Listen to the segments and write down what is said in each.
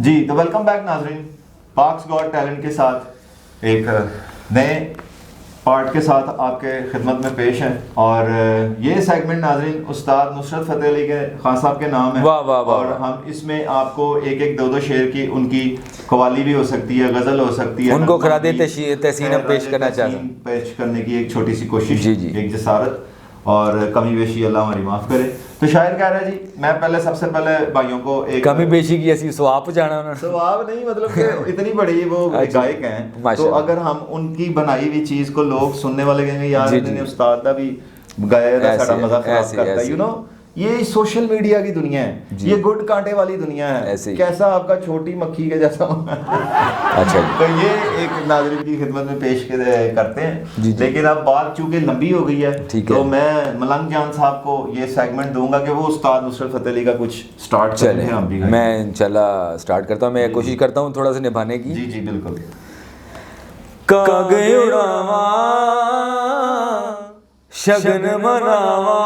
जी तो welcome back नाजरीन, parks got talent के साथ एक नए पार्ट के साथ आपके खिदमत में पेश है। और ये सेगमेंट नाजरीन उस्ताद नुसरत फ़तेह अली के खान साहब के नाम है। वाह वाह वाह। और हम इसमें आपको एक एक दो दो शेर की उनकी कवाली भी हो सकती है, गज़ल हो सकती है, उनको खरादे तहसीन हम पेश करना चाहते हैं, पेश करने की एक छोटी सी कोशिश, जी जी। एक जसारत और कमी बेशी अल्लाह हमारी माफ़ करे। तो शायर कह रहा है जी, मैं पहले सबसे पहले भाइयों को एक कमी बेशी की ऐसी स्वाब जाना उन्होंने सवाब नहीं, मतलब कि इतनी बड़ी वो गायक हैं, तो अगर हम उनकी बनाई हुई चीज को लोग सुनने वाले कहेंगे यार इन्होंने उस्ताद दा भी गाया दा साडा मजा खराब करता है, यू नो। ये सोशल मीडिया की दुनिया है, ये गुड कांटे वाली दुनिया है, कैसा आपका छोटी मक्खी के जैसा अच्छा तो ये एक नाज़रीन की खिदमत में पेश करते हैं जी। लेकिन अब बात चूंकि लंबी हो गई है तो मैं मलंग जान साहब को ये सेगमेंट दूंगा कि वो उस्ताद नुसरत फ़तेह अली का कुछ स्टार्ट करते हैं। हम भी मैं इंशाल्लाह स्टार्ट करता हूँ, मैं कोशिश करता हूँ थोड़ा सा निभाने की। जी जी बिल्कुल। कागे उड़ावा शगन मनावा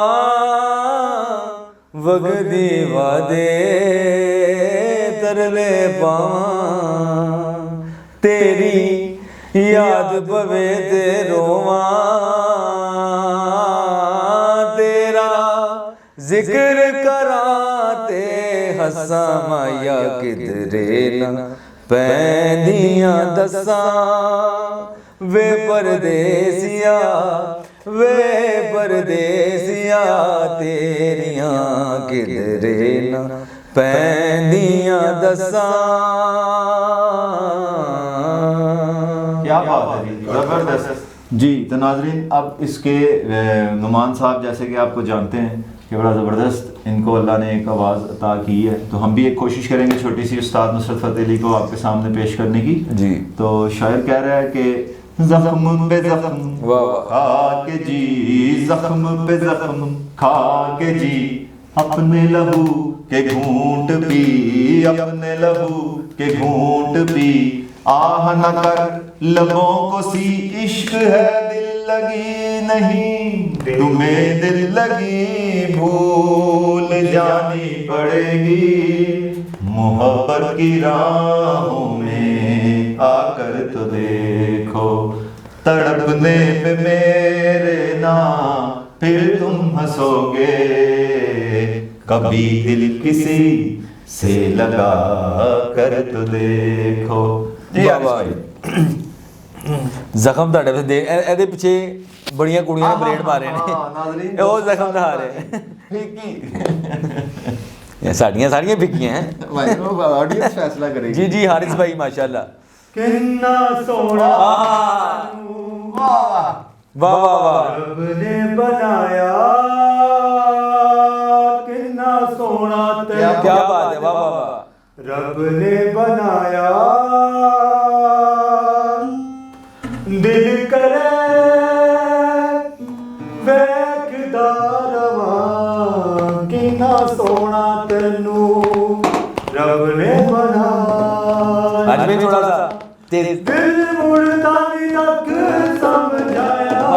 वगदी वादे तरले पावा तेरी याद पवे ते रोवा तेरा जिक्र करा ते हसा माया किधरे ना पैंदियां दसा वे परदेसिया तेरियां किधरे ना पैंदियां दसा। क्या बात है जी, जबरदस्त जी। तो नाजरीन अब इसके नुमान साहब जैसे कि आपको जानते हैं कि बड़ा ज़बरदस्त इनको अल्लाह ने एक आवाज़ अता की है, तो हम भी एक कोशिश करेंगे छोटी सी उस्ताद नुसरत फ़तेह अली को आपके सामने पेश करने की जी। तो शायर कह रहा है कि ज़ख्म पे ज़ख्म खा के जी, ज़ख्म पे ज़ख्म खा के जी, अपने लहू के घूंट पी, अपने लहू के घूंट पी, आह न कर लबों को सी इश्क है दिल लगी नहीं, तुम्हें दिल लगी भूल जानी पड़ेगी, मोहब्बत की राहों में आकर तो देखो, तड़पने पे मेरे नाम फिर तुम हंसोगे, कभी दिल किसी से लगा कर तो देखो। ਜ਼ਖਮ ਤੁਹਾਡੇ ਵਿੱਚ ਇਹਦੇ ਪਿੱਛੇ ਬੜੀਆਂ ਕੁੜੀਆਂ ਨੇ ਬਰੇਡ ਮਾਰੇ ਨੇ, ਉਹ ਜ਼ਖਮ ਦਿਖਾ ਰਹੇ ਇਹ ਸਾਡੀਆਂ ਸਾਰੀਆਂ ਫਿੱਕੀਆਂ ਹੈ ਭਾਈ ਉਹ ਆਡੀਅנס ਫੈਸਲਾ ਕਰੇਗੀ। ਜੀ ਜੀ ਹਾਰਿਸ ਭਾਈ ਮਾਸ਼ਾਅੱਲਾ ਕਿੰਨਾ ਸੋਹਣਾ ਵਾਹ ਵਾਹ ਵਾਹ ਰੱਬ ਨੇ ਬਣਾਇਆ ਕਿੰਨਾ ਸੋਹਣਾ ਤੇ ਕੀ ਬਾਤ ਹੈ, ਵਾਹ ਵਾਹ ਵਾਹ। ਰੱਬ ਨੇ ਬਣਾਇਆ ਦਿਲ ਕਰੇ ਵੇਖਦਾ ਰਵਾਂ ਕਿੰਨਾ ਸੋਹਣਾ ਤੈਨੂੰ ਰੱਬ ਨੇ ਬਣਾਇਆ। ਅੱਜ ਵੀ ਥੋੜਾ ਸਾ ਤੇਰੇ ਦਿਲ ਮੁੜਦਾ ਨਹੀਂ ਅੱਖ ਸਮਝਾਇਆ,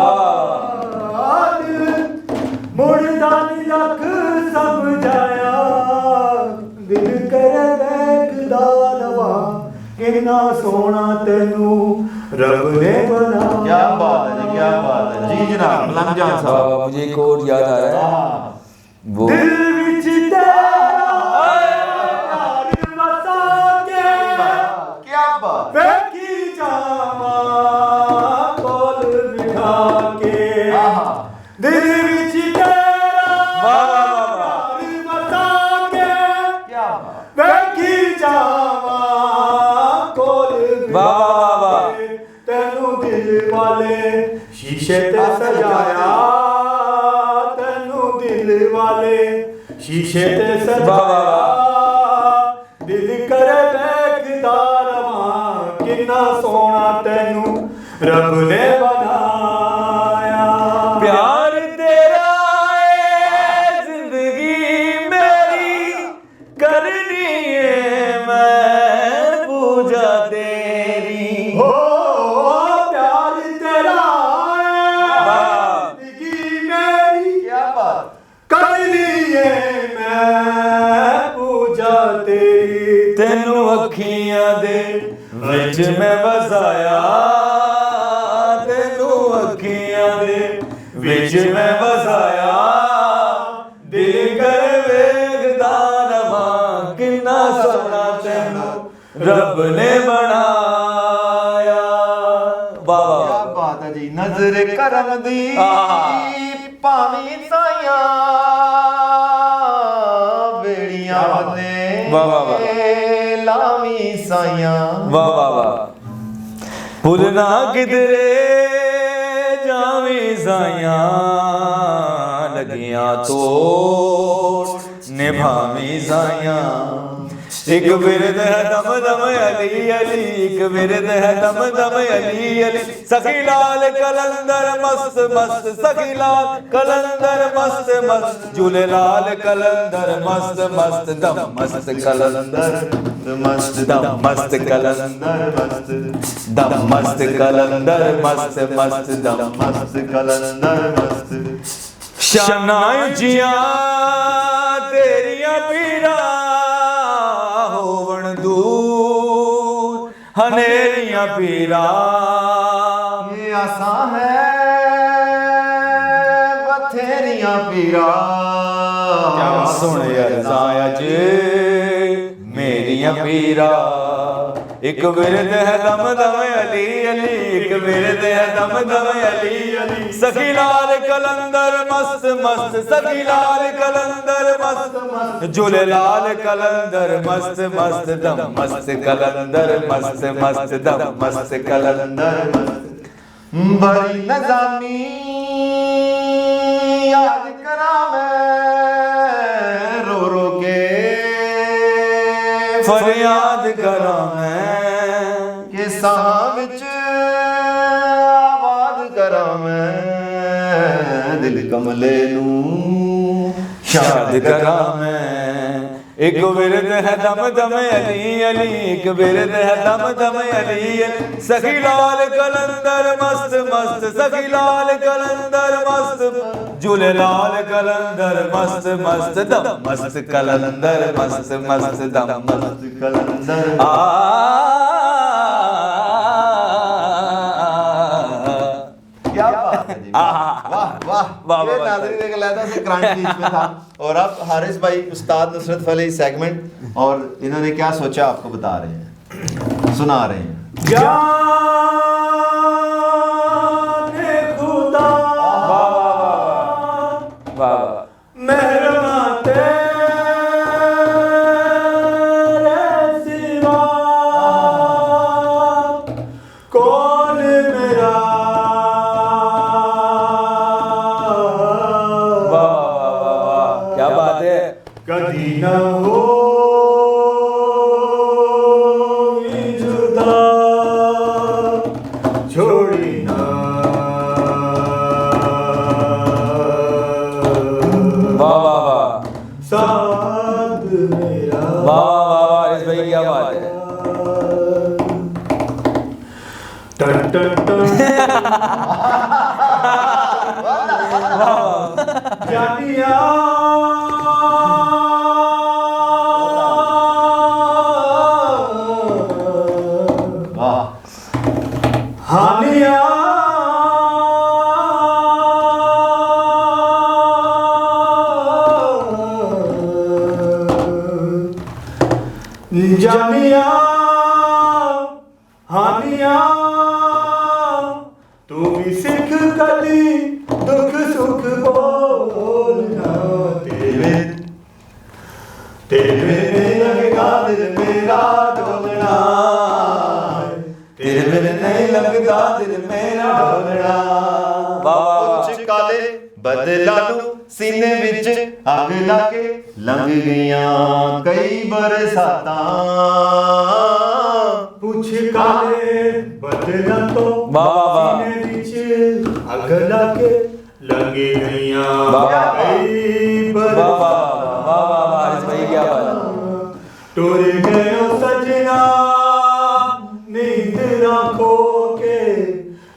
ਦਿਲ ਮੁੜਦਾ ਨਹੀਂ ਅੱਖ ਸਮਝਾਇਆ, ਦਿਲ ਕਰੇ ਵੇਖਦਾ ਰਵਾਂ ਕਿੰਨਾ ਸੋਹਣਾ ਤੈਨੂੰ रब ने बनाया। क्या बात है जी, क्या बात है जी जनाब मलंग जान साहब। मुझे एक और याद आ रहा है, वो दिल विच तेरा यार वसा के क्या बात वेखी जावा कोल बिठा के, दिल विच तेरा यार वसा के क्या वेखी जावा कोल बिठा के, तेनू दिल वाले शीशे ते सजाया, तेनू दिल वाले शीशे ते सजाया, दिल करे देखदा रवां किन्ना सोहना तेनू रब ने बनाया। प्यार तेरा है जिंदगी मेरी करनी है मैं पूजा तेरी, हो प्यार तेरा जिंदगी मेरी क्या बात करनी है मैं पूजा तेरी, तेनू विच मैं बसाया दिल कर वेखदा रवा किन्ना सोहना तैनू रब ने बनाया। वाह क्या बात है जी। नजर करम दी पावी साया बेड़ियां ने वाह वाह वाह लावी साया। वाह वाह वाह भुलना किधरे जावी साया लगियां तो निभावी साया। एक बिरद है दम दम अली अली एक बिरद है दम दम अली अली सखी लाल कलंदर मस्त मस्त सखी लाल कलंदर मस्त मस्त झूले लाल कलंदर मस्त मस्त दम मस्त कलंदर मस्त दम मस्त कलंदर मस्त दम मस्त कलंदर मस्त मस्त दम मस्त कलंदर मस्त। शाना उचिया तेरिया पीरा होवन दूर हनेरिया पीरा। ये आसा है बथेरिया पीरा सुन अरज़ां अज मेरिया पीरा। एक बिरद है दम दम अली अली एक बिरद है दम दम अली अली सखी लाल कलंदर मस्त मस्त सखी लाल कलंदर मस्त मस्त झूले लाल कलंदर मस्त मस्त दम मस्त कलंदर मस्त मस्त दम मस्त कलंदर मस्त। बड़ी नजामी याद करा मैं रो रो के फरियाद करा मैं के साह विच आबाद करा मैं दिल कमले नू शाद करा मैं। एक बिरद है दम दम अली अली एक बिरद है दम दम अली अली सखी लाल कलंदर मस्त मस्त सखी लाल कलंदर मस्त झूले लाल कलंदर मस्त मस्त दम मस्त कलंदर मस्त मस्त दम मस्त कलंदर। क्या बात है जी। वाह वाह वाह, वाह। ये वाह। नाज़रीन एक अलग से क्रांति बीच में था। और अब हारिस भाई उस्ताद नुसरत फतेह सेगमेंट और इन्होंने क्या सोचा आपको बता रहे हैं सुना रहे हैं। जाने खुदा वाह मेहरमा तेरे सिवा कौन मेरा क्या बात है। कभी न हो जुदा छोड़ी ना वाह वाह वाह साथ मेरा वाह वाह इस भाई क्या बात है। टन टन टन जानिया वाह हानिया जानिया हानिया तू भी सिख कदी दुख सुख बोलना तेरे तेरे लगेगा दिल मेरा डोलना तेरे बिन नहीं लगता दिल मेरा डोलना कुछ काले बदला नू सीने विच अग ला के लंघ गईयां कई बरसातां कुछ काले बदला तो वाह। सीने विच अग लाके लंघी गईयां वाह। कई वाह वाह बरसातां वाह वाह हारिस भाई क्या बात है। टुर गयो सजना नींद राखो के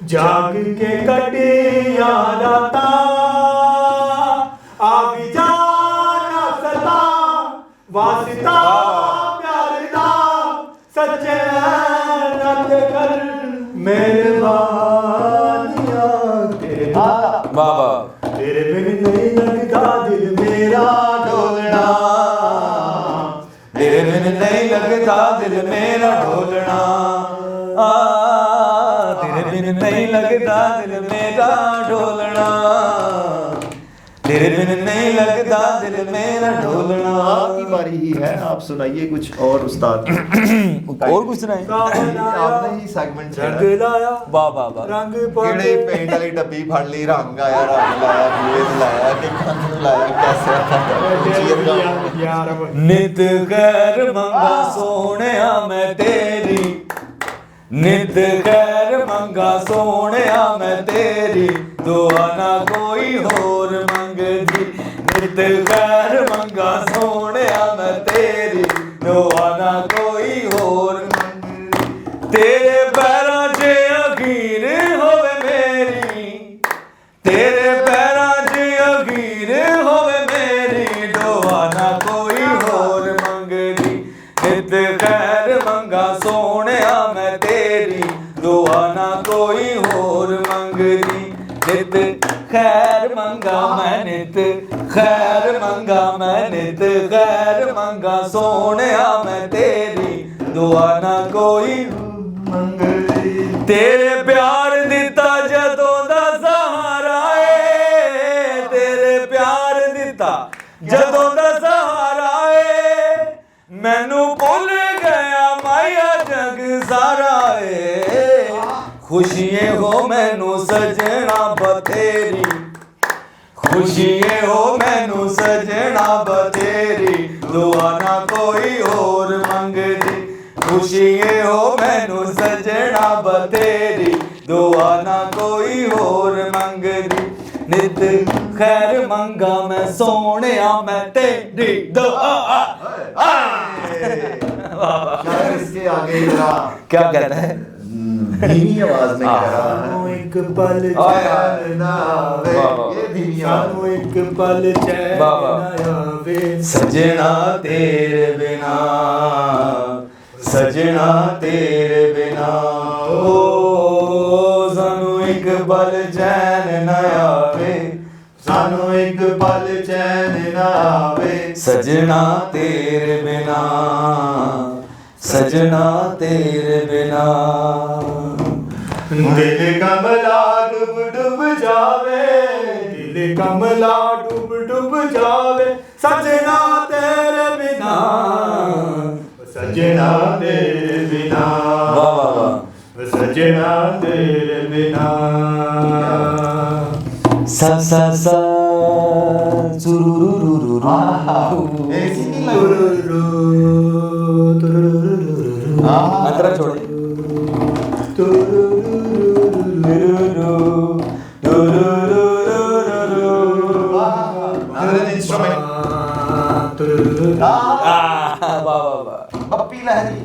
जाग के कटिया राता आवी जाना सता वास्ता प्यार दा सच्चे नत कर मेहरबानियां के वाह वाह मेरा ढोलना, तेरे बिन नहीं लगता दिल मेरा ढोलना, तेरे बिन नहीं लगता दिल मेरा ढोलना। आपकी बारी ही है, आप सुनाइए कुछ और उस्ताद। और कुछ सुनाए? आपने ही सेगमेंट रंग लाया वाह वाह वाह। रंग ਕਿਹੜੇ ਪੇਂਟ ਵਾਲੀ ਡੱਬੀ ਫੜ ਲਈ, ਰੰਗ ਆਇਆ, ਰੰਗ ਲਾਇਆ, ਬੂਏ ਲਾਇਆ ਕਿ ਕੰਨ ਲਾਇਆ, ਕੈਸੇ यार नित खैर मंगा सोहणिया मैं तेरी, नित खैर मंगा सोहणिया मैं तेरी, दुआ ना कोई होर मंगदी, नित खैर मंगा सोहणिया मैं तेरी, दुआ ना कोई होर मंगदी, तेरे पैरां 'च अखीर होवे मेरी, तेरे पैरां 'ਚ अखीर होवे मेरी, दुआ ना कोई होर मंगदी, नित खैर मंगा सोहणिया मैं तेरी, दुआ ना कोई होर मंगदी, नित खैर मंगा मैं, नित खैर मंगा मैं, नित खैर मंगा सोहणिया मैं तेरी, दुआ ना कोई मंगदी, तेरे प्यार दिता जदों दा सहारा ए, तेरे प्यार दिता जदों दा सहारा ए, मैनू भुल गया माया जग सारा ए, खुशियां हो मैनू सजना बथेरी, खुशियां हो मैनू सजना बथेरी, दुआ ना कोई होर मंगदी, खुशियां हो मैनू सजना बथेरी, दुआ ना कोई होर मंगदी, नित खैर मंगा मैं सोहणिया मैं तेरी, दुआ इसके आगे जरा क्या कहता है? धीमी आवाज में कह रहा है, सानू एक पल आए, चैन ना आवे, ये धीमी आवाज। सानू एक पल चैन वाह, वाह। ना आवे, सजना तेरे बिना, सजना तेरे बिना, ओ सानू एक पल चैन न आवे, सानू एक पल चैन ना आवे, सजना तेरे बिना, सजना तेरे बिना, दिल कमला डूब डूब जावे, दिल कमला डूब डूब जावे, सजना तेरे बिना, सजना तेरे बिना, वाह वाह वाह। सजना तेरे बिना। सा सा सा चुरुरुरुरुरु, ऐसी नहीं लग अंतरा छोड़े, इंस्ट्रूमेंट वाह वाह वाह। बप्पी लहरी।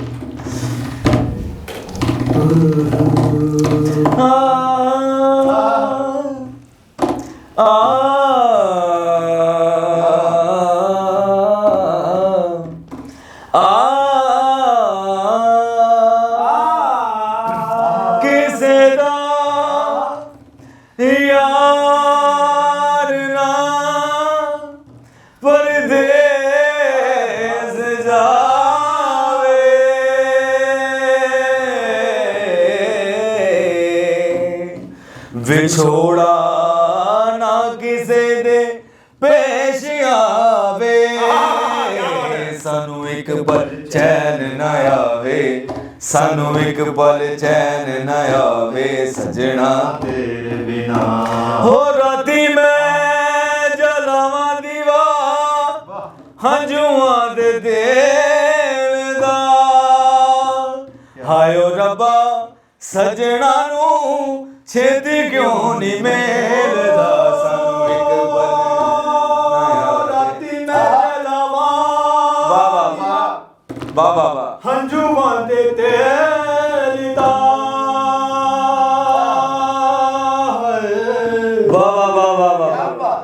ਕਿਸੇ ਦਾ ਯਾਰ ਨਾ ਪਰਦੇਸ ਜਾਵੇ, ਵਿਛੋੜਾ ਨਾ ਕਿਸੇ ਦੇ ਪੇਸ਼ ਆਵੇ, ਸਾਨੂੰ ਇੱਕ ਪਲ ਚੈਨ ਨਾ ਆਵੇ, ਸਾਨੂੰ ਇੱਕ ਪਲ ਚੈਨ ਨਾ ਆਵੇ, ਸਜਣਾ तेरे बिना ਹੋ ਰਾਤੀ ਮੈਂ ਜਲਾਵਾਂ ਦੀਵਾ ਹੰਝੂਆਂ ਦੇ ਦੇਵਦਾ, ਹਾਇਓ ਰੱਬਾ ਸਜਣਾ ਨੂੰ ਛੇਤੀ ਕਿਉਂ ਨਹੀਂ ਮਿਲਦਾ, ਸਾਨੂੰ ਇੱਕ ਪਲ ਰਾਤੀ ਮੈਂ ਜਲਾਵਾਂ, ਵਾਹ ਵਾਹ ਵਾਹ ਵਾਹ ਵਾਹ। ਹੰਝੂਆਂ ਦੇ ਤੇਲ ਦਾ, ਵਾਹ ਵਾਹ ਵਾਹ ਵਾਹ ਵਾਹ।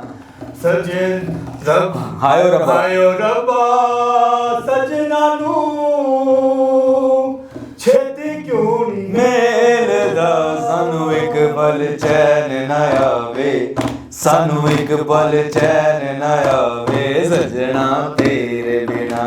ਸਜਣ ਰੱਬ ਹਾਇਓ ਰੱਬਾ, ਹਾਇਓ ਰੱਬਾ ਸਜਣਾ ਨੂੰ ਛੇਤੀ ਕਿਉਂ ਨਹੀਂ ਮਿਲਦਾ, ਸਾਨੂੰ ਇੱਕ ਪਲ ਚੈਨ ਨਾ ਆਵੇ, ਸਾਨੂੰ ਇੱਕ ਪਲ ਚੈਨ ਨਾ ਆਵੇ, ਸਜਣਾ ਤੇਰੇ ਬਿਨਾ।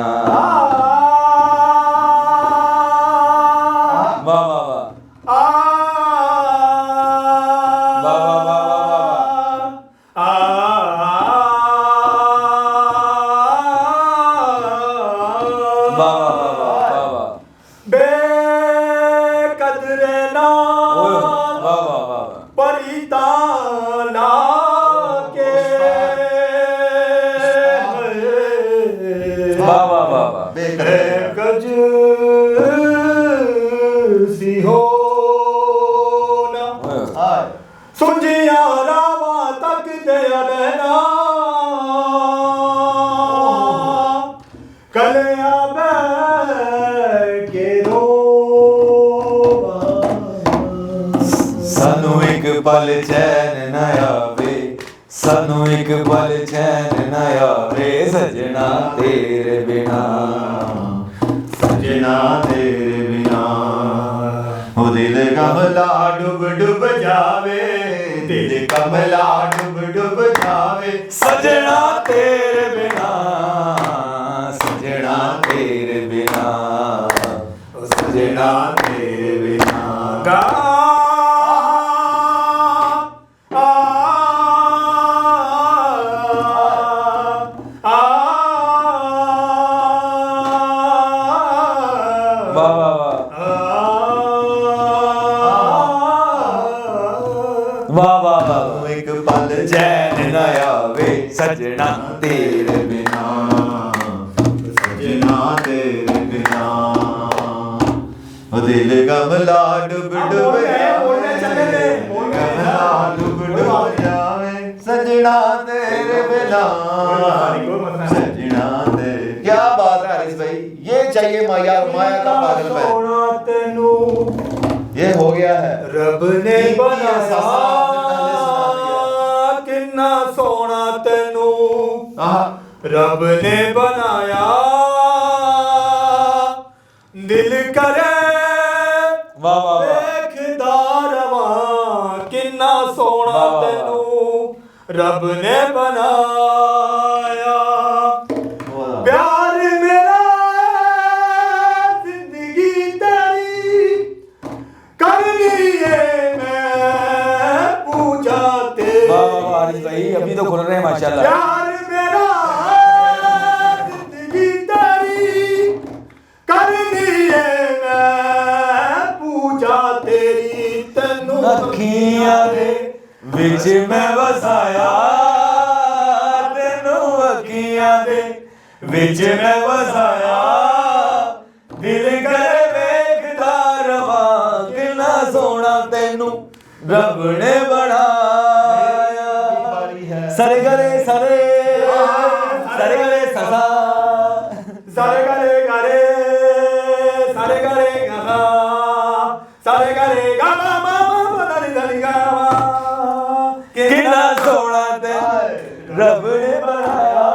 ताला के वाह वाह वाह वाह गज सी हो ना सुझिया रावा तक दया लेना कलिया के रो सानू एक पल चैन न आवे सानू एक पल चैन न आवे सजना तेरे बिना सजना तेरे बिना ओ दिल कमला डूब डूब जावे दिल कमला डूब डूब जावे सजना तेरे बिना सजना तेरे बिना सजना तेरे बिना गा वाह वाह वाह वाह वाह एक पल चैन न आवे सजना तेरे बिना सजना तेरे बिना ओ दिल कमला डूब डूब जावे कमला डूब डूब जावे सजना तेरे बिना सजना तेरे क्या बात है हारिस भाई ये चाहिए माया माया का पागल में तेनू ये हो गया है रब ने बनाया किन्ना सोना तेनू रब ने बनाया दिल करे वाह वाह वाह देखदा रवा किन्ना सोना वाह, वाह, वाह। तेनू रब ने बनाया प्यार मेरा जिंदगी तेरी करनी है मैं पूजा तेरी वाह वाह वाह हारिस भाई अभी तो खुल रहे हैं माशाल्लाह प्यार मेरा जिंदगी तेरी करनी है मैं पूजा तेरी तेनू अखियां दे विच मैं वसाया तेनू अखियां दे विच मैं वसाया दिल करे वेखदा रवा किन्ना सोना तेनू रब ने बनाया सरे गरे सरे सरे गरे ससा सारे गरे गरे सारे गरे गा सारे गरे गा मा मा मा दरी दरी गा किन्ना सोना ते रब ने बनाया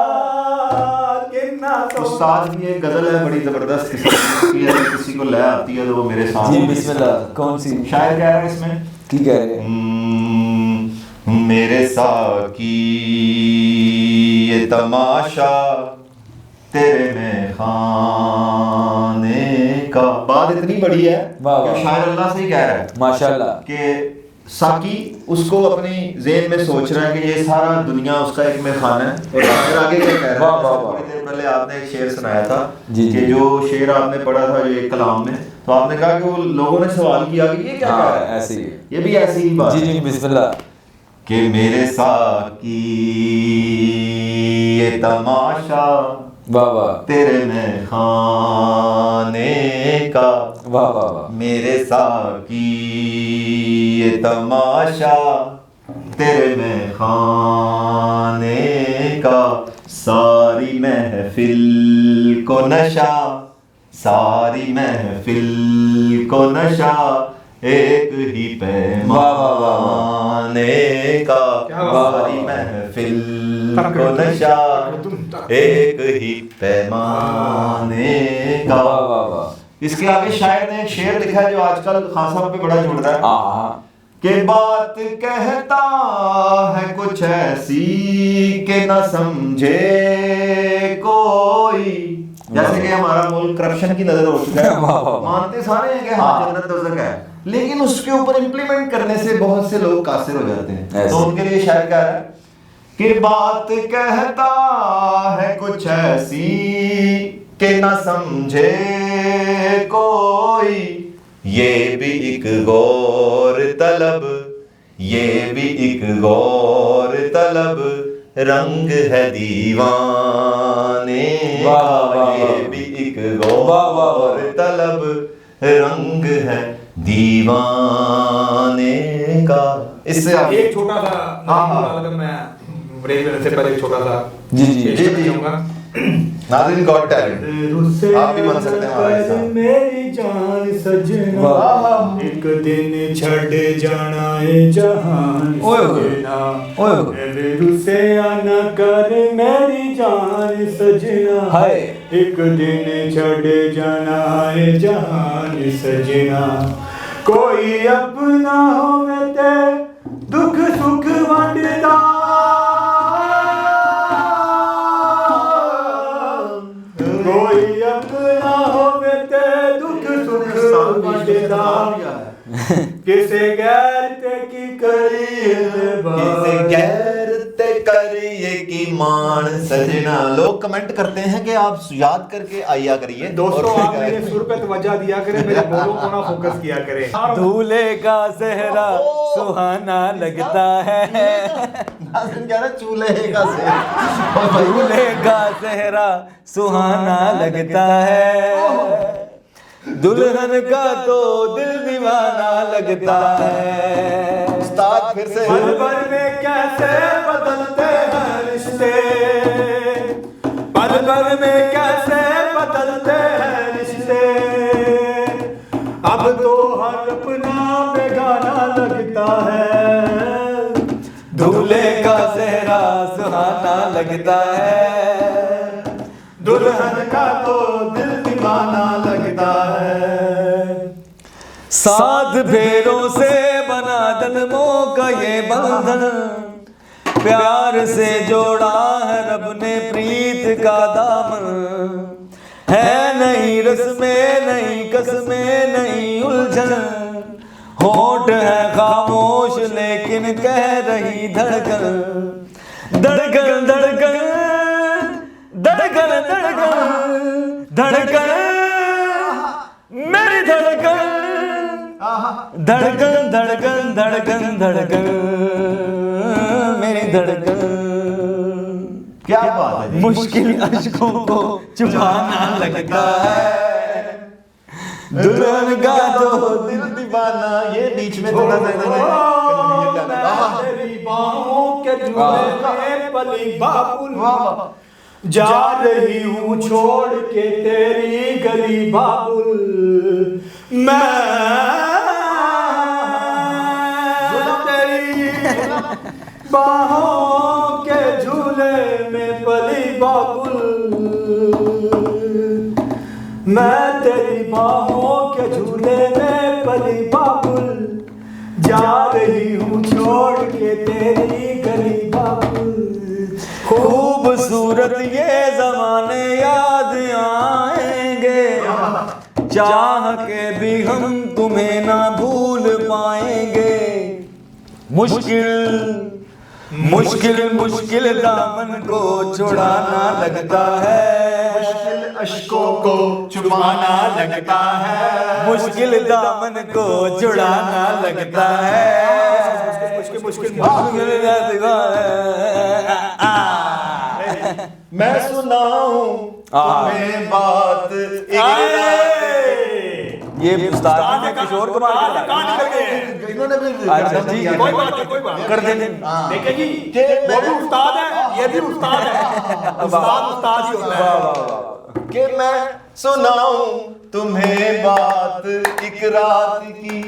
किन्ना उस्ताद की एक गजल है बड़ी जबरदस्त किसी अगर किसी को लय आती है तो वो मेरे साथ जी बिस्मिल्लाह कौन सी शायर कह रहा है इसमें की कह रहे हैं मेरे साकी ये तमाशा तेरे में खाने का बात इतनी बड़ी है वाह, वाह। कि शायर अल्लाह से ही कह रहा है माशाल्लाह कि साकी उसको अपनी ज़हन में सोच रहा है कि ये सारा दुनिया उसका एक मेखाना है और फिर आगे क्या कह रहा है वाह, वाह, वाह। थोड़ी देर पहले आपने एक शेर सुनाया था जी, कि जी। जो शेर आपने पढ़ा था जो एक कलाम में तो आपने कहा कि वो लोगों ने सवाल किया कि ये क्या कह रहा है हाँ ऐसे ही है। ये भी ऐसी ही बात जी है जी बिस्मिल्लाह कि मेरे साकी ये तमाशा वाह वाह तेरे में खाने का वाह वाह वाह मेरे साकी ये तमाशा तेरे में खाने का सारी महफिल को नशा सारी महफिल को नशा एक ही पैमाने का सारी महफिल को नशा एक ही पैमाने का वाह वाह वाह इसके आगे शायर ने एक शेर लिखा है जो आजकल खान साहब पे बड़ा जुड़ रहा है हाँ कि बात कहता है कुछ ऐसी कि न समझे कोई जैसे कि हमारा मुल्क करप्शन की नजर हो चुका है वाह, वाह। मानते सारे हैं कि हाँ जन्नत दोज़ख है लेकिन उसके ऊपर इम्प्लीमेंट करने से बहुत से लोग कासिर हो जाते हैं ऐसे। तो उनके लिए शायर कह रहा है कि बात कहता है कुछ ऐसी कि न समझे कोई ये भी एक गौर तलब ये भी एक गौर तलब रंग है दीवाने का, ये भी एक गौर तलब रंग है दीवाने का। इससे एक छोटा सा मैं ब्रेक से पहले एक छोटा सा जी जी जी नाज़रीन गॉट टैलेंट आप भी बन सकते हैं हमारे साथ। मेरी जान सजना एक दिन छड़ जाना है जहान सजना रुसे आना कर मेरी जान सजना हाय एक दिन छड़ जाना है जहान सजना कोई अपना होवे ते दुख सुख वंडदा कोई अपना होवे ते दुख सुख वंडदा किसे गैर ते की करिए किसे गैर ते करिए की मान सजना। लोग कमेंट करते हैं कि आप याद करके आया करिए। दोस्तों आप मेरे सुर पे तवज्जो दिया करें, मेरे बोलों को ना फोकस किया करें। दूल्हे का सेहरा सुहाना लगता है, नाज़रीन कह रहे चूल्हे का सेहरा दूल्हे का सेहरा सुहाना लगता है, दुल्हन का तो दिल दीवाना लगता है। उस्ताद फिर से पल भर में कैसे बदलते हैं रिश्ते, पल भर में कैसे बदलते हैं रिश्ते, अब तो हर अपना बेगाना लगता है। दूल्हे का सेहरा सुहाना लगता है, दुल्हन का तो दिल दीवाना लगता है। सात फेरों से बना जन्मों का ये बंधन, प्यार से जोड़ा है रब ने प्रीत का दामन, है नहीं रस्में नहीं कसमें नहीं उलझन, होठ है खामोश लेकिन कह रही धड़कन, धड़कन धड़कन धड़कन धड़कन धड़कन मेरी धड़कन, धड़कन धड़कन धड़कन धड़कन मेरी धड़कन। क्या बात है। मुश्किल अश्कों को छुपाना लगता है, दुल्हन का तो दिल दीवाना। ये बीच में थोड़ा सा तेरी बाहों के झूले में पली बाबुल जा रही हूँ छोड़ के तेरी गली बाबुल, मैं तेरी बाहों के झूले में पली बाबुल, मैं तेरी बाहों के झूले में पली बाबुल, जा रही हूँ छोड़ के तेरी गली बाबुल। खूबसूरत ये जमाने याद आएंगे, चाह के भी हम तुम्हें ना भूल पाएंगे, मुश्किल मुश्किल मुश्किल दामन को छुड़ाना लगता है, मुश्किल अश्कों को चुबाना लगता है, मुश्किल दामन को छुड़ाना लगता है, मुश्किल मैं सुनाऊं तुम्हें बात ये उस्ताद ने किशोर कुमार इन्होंने भी अच्छा ठीक है कोई बात नहीं, कोई बात कर देंगे। देखिए जी वो भी उस्ताद है, ये भी उस्ताद है, उस्ताद ही होता है। कि मैं सुनाऊं तुम्हें बात एक रात की,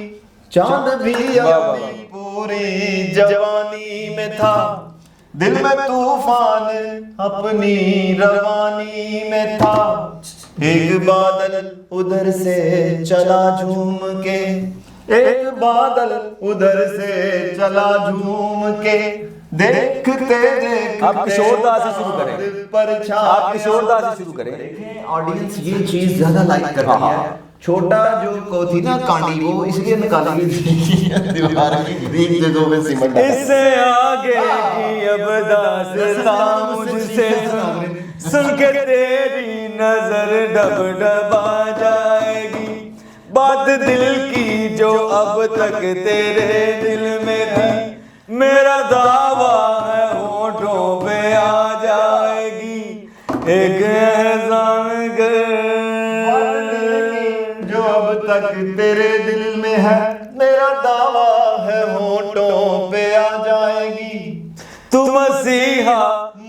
चांद भी अपनी पूरी जवानी में था, दिल में तूफान अपनी रवानी में था, एक बादल उधर से चला झूम के, एक बादल उधर से चला झूम के, देखते देखते आप किशोरदास से शुरू करें, पर आप किशोरदास से शुरू करें। ऑडियंस ये चीज ज्यादा लाइक करती है। छोटा जो को थी ना कांडी वो इसलिए निकाली दीवार की ग्रीन जगहों में सिमट डाला। इससे आगे की अब दास्तां मुझसे सुन के तेरी नजर डब डबा जाएगी, बात दिल की जो अब तक तेरे दिल में थी, मेरा दावा है होठों पे आ जाएगी एक एहसान कर। जो अब तक तेरे दिल में है, मेरा दावा है होठों पे आ जाएगी। तू मसीहा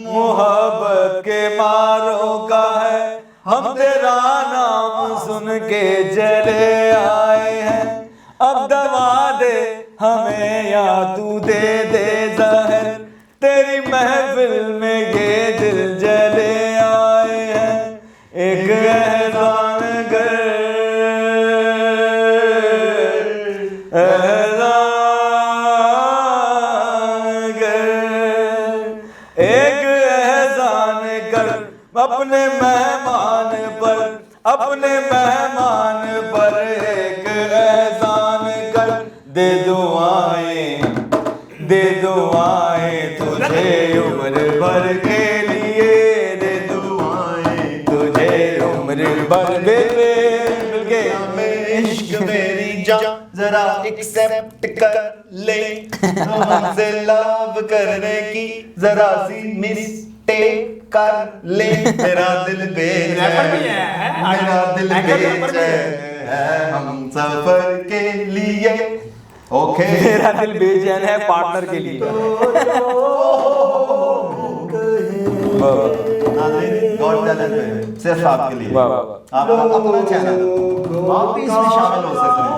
मोहब्बत के मारों का है, हम तेरा नाम सुन के चले आए हैं। अब दवा दे हमें या तू दे दे ज़हर, तेरी महफिल में ये दिल जले आए हैं एक एहसान कर, एक एहसान कर अपने मेहमान पर, अपने मेहमान पर एक एहसान कर। दे दुआएं, दे दुआएं तुझे उम्र भर के लिए, दे दुआएं तुझे उम्र भर के। इश्क मेरी जान जरा एक्सेप्ट कर ले, हमसे लव करने की जरा सी मिस्टेक कर ले। मेरा दिल बेचैन है, मेरा दिल बेचैन है हम सफर के लिए। ओके, मेरा दिल बेचैन है पार्टनर के लिए। गॉड टैलेंट में सिर्फ आपके लिए, वाह, वाह। आप अपना चैनल आप भी इसमें शामिल हो सकते हैं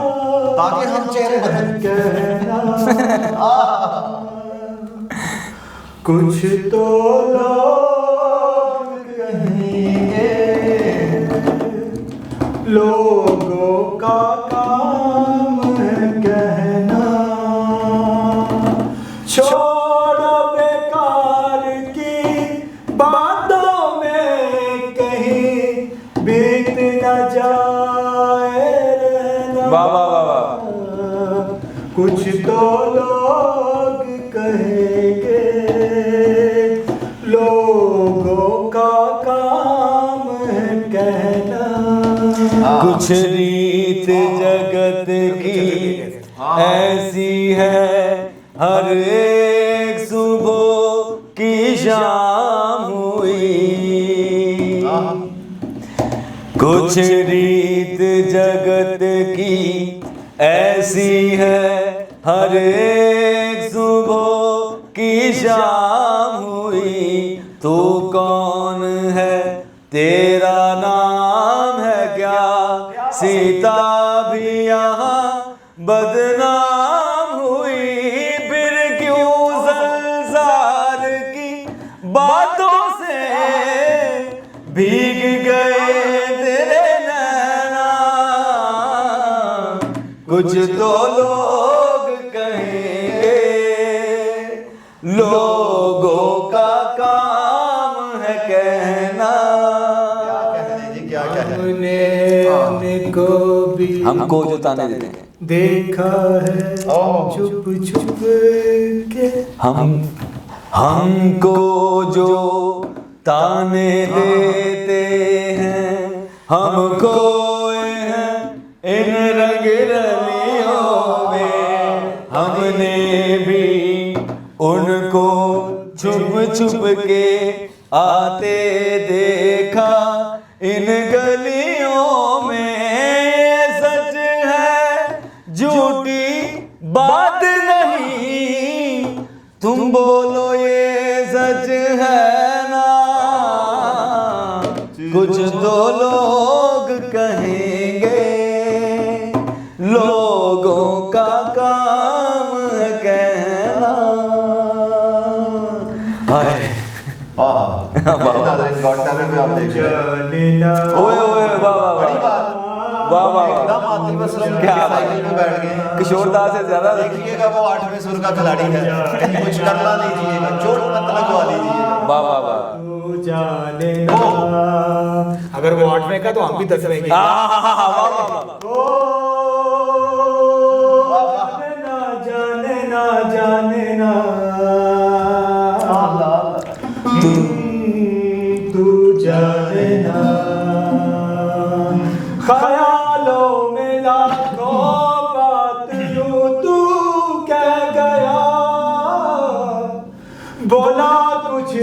ताकि हम चेहरे बदलें। कुछ तो लोग कहेंगे, लोगों का काम है कहना, छोड़ो बेकार की बातों में कहीं बीत न जाए रहना। वाह वाह वाह वाह। कुछ तो लोग कहेंगे, लोगों का काम है कहना। कुछ रीत जगत की ऐसी है, हर एक सुबह की शाम हुई। कुछ रीत जगत की ऐसी है, हर एक सुबह की शाम हुई। तू कौन है, तेरा नाम है क्या, सीता भी यहाँ बदनाम हुई। फिर क्यों संसार की बातों से भीग गए तेरे नैना। कुछ तो लोग कहेंगे, लोगों का काम है कहना। क्या कहने हमने उनको भी हमको जो ताने देते हैं, देखा है छुप छुप के। हमको जो ताने देते हैं, हमको हैं इन रंग रलियों में। हमने भी उनको छुप छुप के आते देखा इन गलियों में। सच है झूठी बात नहीं, तुम बोलो ये सच है ना। कुछ तो लोग कहेंगे, लोगों का काम है कहना। हाय गॉड टैलेंट में आप देख रहे हैं। ओए ओए वाह वाह बड़ी वाह बात, वाह वाह एकदम आतिफ असलम क्या की बात साइकिल में बैठ गए। किशोर दा से ज्यादा देखिएगा वो 8वें सुर का खिलाड़ी है, कहीं कुछ कर ना लीजिएगा, चोट मत लगवा लीजिएगा। वाह वाह वाह। तू जाने ना, अगर वो 8वें का तो हम भी 10वें के। ना जाने ना जाने ना, तू जाने ना। ख्यालों में लाखों बार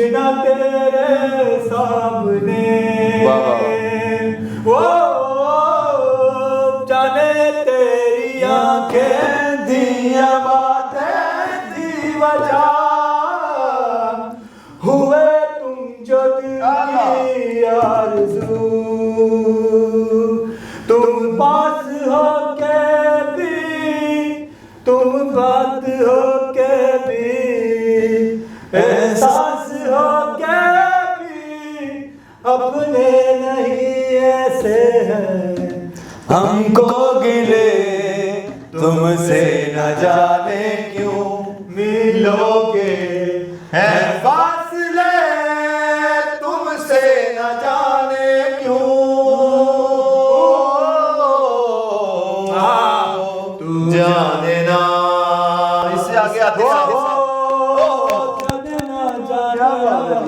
न तेरे सामने। ओ जाने तेरी आंखें दिया बातें दी वजह, हुए तुम जो दिल की आरज़ू, तुम पास हो के भी, तुम बात हो के भी, एहसास हो के भी अपने नहीं ऐसे हैं हमको गिले तुमसे न जाने क्यों मिलोगे हैं फासले तुमसे न जाने क्यों। तू जाने ना, इससे आगे आते जाने ना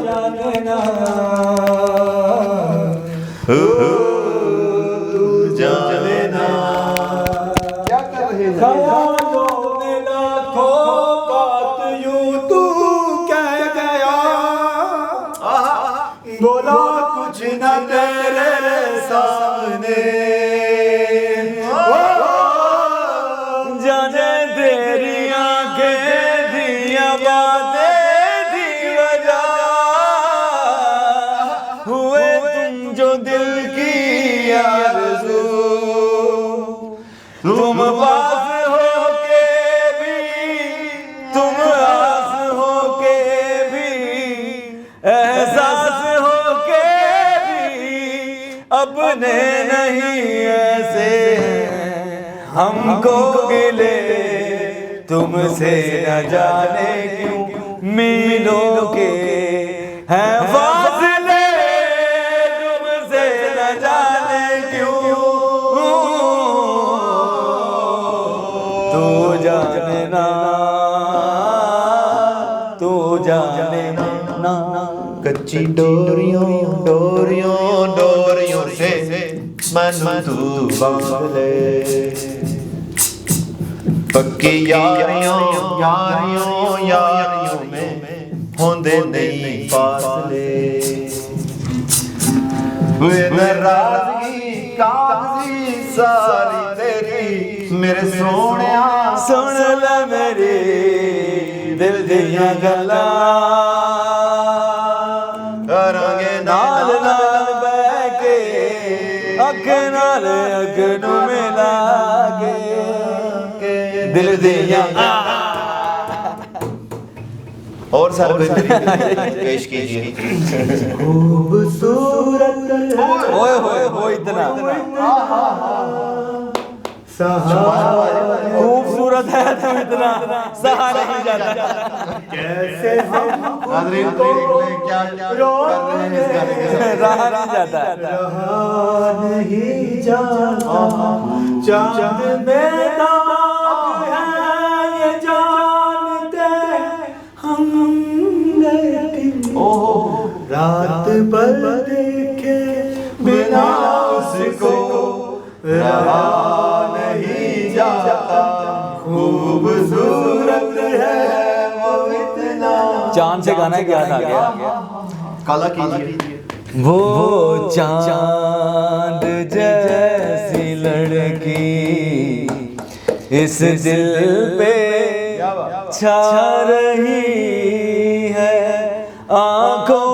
जाने ना जाने ना। क्या कर रहे हैं? ख्यालों में लाखों बात यूं तू कह गया, बोला कुछ न तेरे सामने। जाने तेरी आंखें दिया बातें दी वजह, हुए तुम जो दिल की आरज़ू, तुम पास हो के भी, तुम आस हो के भी, एहसास हो के भी अपने नहीं ऐसे हैं हमको गिले तुमसे न जाने क्यों मिलोगे हैं फासले तुमसे न जाने क्यों। तू जाने ना, तू जाने ना। कच्ची डोरियों डोरियों डोरियों से मन तू बांध ले, पक्की यारियों यारियों यारियों में होंदे नहीं फासले, हुए नाराज़गी काज़ी सारी तेरी मेरे सोनिया। सुन ले मेरी दिल दियां गल्लां, करांगे नाल नाल बह के अख नाल अख नू मिला के दिल दियां। और सर कोई पेश कीजिए। खूबसूरत ओए होए हो इतना खूबसूरत है तुम इतना सहा नहीं जाता। कैसे हम नाज़रीन देख लें क्या क्या कर रहे हैं इस गाने के साथ। रहा नहीं जाता। रहा नहीं जाता, चांद में दाग है ये जानते हम, लेकिन रात भर देखे बिना उसको रहा नहीं जाता। खूबसूरत है वो इतना। चांद से गाना क्या था गया? काला कीजिए। वो चांद जैसी लड़की इस दिल पे छा रही है, आंखों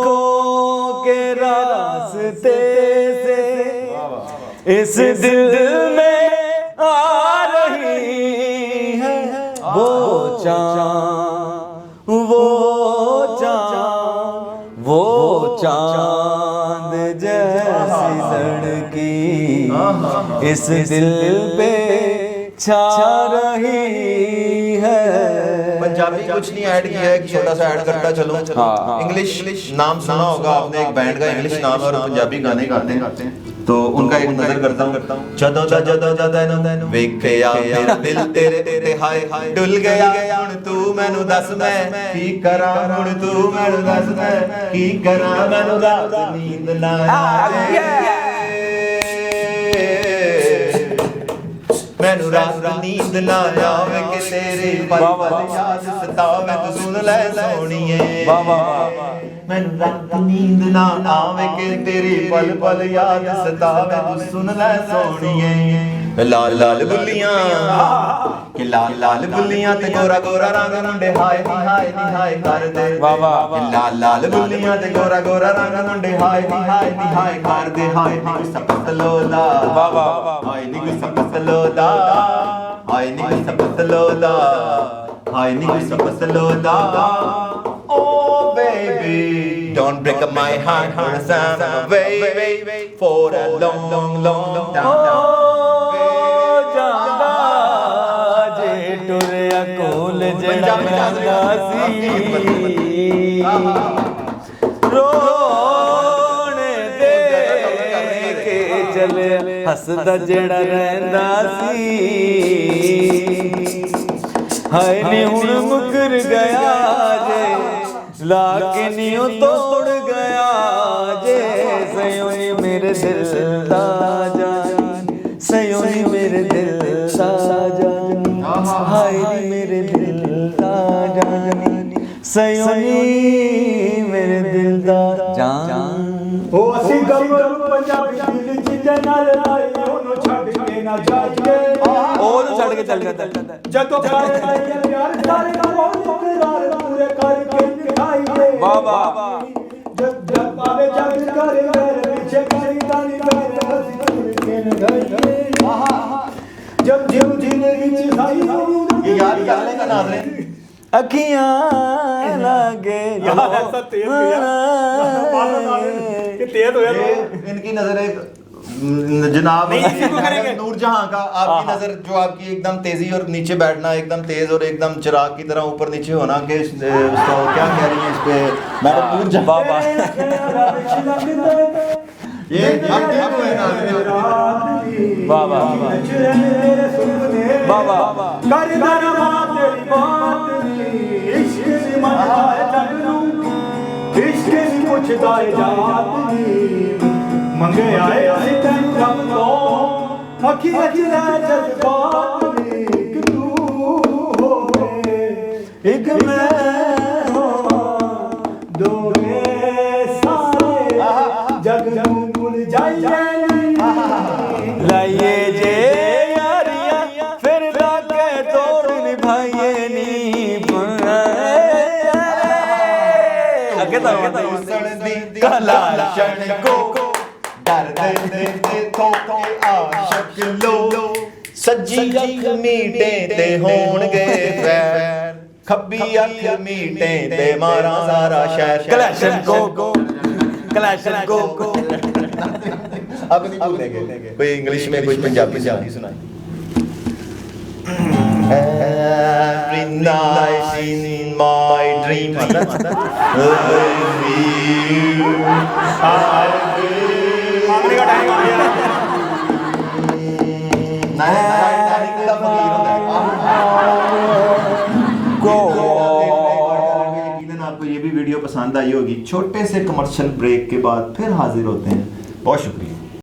के रास्ते से इस दिल में आ रही है। वो चांद, वो चांद जैसी लड़की इस दिल पे छा रही है। पंजाबी कुछ नहीं ऐड किया है, छोटा सा ऐड करता चलो। इंग्लिश नाम सुना होगा आपने, एक बैंड का इंग्लिश नाम है और पंजाबी गाने गाते हैं, तो उनका एक नजर करता हूँ। जदों दा तैनूं वेखिया मेरा दिल तेरे ते हाय डुल गया, हुण तू मैनू दस मैं की करा, हुण तू मैनू दस मैं की करा, मैनू रात नींद ना आवे, मैनू रात नींद ना आवे कि तेरी पल पल याद सतावे तू सुन ले सोहणीए मैनू रात नींद ना आवे कि तेरी पल पल याद सतावे तू सुन ले सोहणीए लाल लाल बुल्लियां कि लाल लाल बुल्लियां ते गोरा गोरा रंग मुंडे हाय नी हाय नी हाय कर दे लाल लाल बुल्लियां ते गोरा गोरा रंग मुंडे हाय नी हाय कर दे हाय नी सपत लोला हाय नी सपत लोला हाय नी सपत लोला हाय नी सपत लोला ओ baby don't break up my heart for the sound of a baby for a long time ਟੁਰਿਆ ਕੋਲ ਜਿਹੜਾ ਰਹਿੰਦਾ ਸੀ ਰੋਣੇ ਦੇ ਕੇ ਚੱਲਿਆ ਹੱਸਦਾ ਜਿਹੜਾ ਰਹਿੰਦਾ ਸੀ ਹਾਏ ਨੀ ਹੁਣ ਮੁਕਰ ਗਿਆ ਜੇ ਲਾ ਕੇ ਨੀ ਉਹ ਤੋੜ ਗਿਆ ਜੇ ਸਯੋ ਨੀ ਮੇਰੇ ਦਿਲ ਦਾ ਜਾਨ ਸਯੋ ਨੀ ਮੇਰੇ ਦਿਲ ਦਾ ਜਾਨ ਹਾਏ ਨੀ ਮੇਰੇ ਦਿਲ ਦਾ ਜਾਨ ਸਯੋ ਨੀ ਮੇਰੇ ਦਿਲ ਦਾ ਜਾਨ ਉਹ ਅਸੀਂ ਗੱਭਰੂ ਪੰਜਾਬੀ ਦਿਲ ਚ ਨਾਲ ਆਏ ਉਹਨੂੰ ਛੱਡ ਕੇ ਨਾ ਜਾਈਏ ਉਹਨੂੰ ਛੱਡ ਕੇ ਚੱਲ ਗਿਆ ਜਦੋਂ ਕਰ ਆਈਏ ਪਿਆਰ ਸਾਰੇ ਕੋਲ ਇਕਰਾਰ ਪੂਰੇ ਕਰਕੇ ਨਿਭਾਈਏ ਵਾਹ ਵਾਹ ਜਦ ਪਾਵੇ ਜਗ ਕਰੇ ਮੇਰੇ ਪਿੱਛੇ ਕਰੀਦਾ ਨਹੀਂ ਮੇਰੇ ਅਸੀਂ ਛੁੱਟ ਕੇ ਨਾ ਜਾਈਏ जब जिम जिंदगी च साई ये याद कर लेगा नाज़रीन अखियां लागे यार ऐसा तेज कि तेज हो ये इनकी नजर एक जनाब नूरजहां का आपकी नजर जो आपकी एकदम तेजी और नीचे बैठना एकदम तेज और एकदम चिराग की तरह ऊपर नीचे होना कि उसको क्या कह रही है इस पे मैडम नूरजहां बाबा ये अब है नाज़रीन बाबा बाबा कर देना तेरी बात इश्क सी मनदा है जग नू इश्क सी पुछदा है जात नी मंगे आए असीं तैनू रब तो अखियां च लै जज्बात नी कि तू होवे एक मैं होवां दोगे सारे जग नू भुल जाइए लाइए जे यारियां फिर लाके तोड़ निभाइए नी आगे तो कला शण को दर्द दे तो आशिक लो सज्जी अख मीटे ते होणगे फैर खब्बी अख मीटे ते मारा सारा शहर कलेक्शन को अब नहीं भूलेंगे कोई इंग्लिश में कुछ पंजाबी सुनाए Every night in my dream I आपको ये भी वीडियो पसंद आई होगी। छोटे से कमर्शियल ब्रेक के बाद फिर हाजिर होते हैं। बहुत शुक्रिया।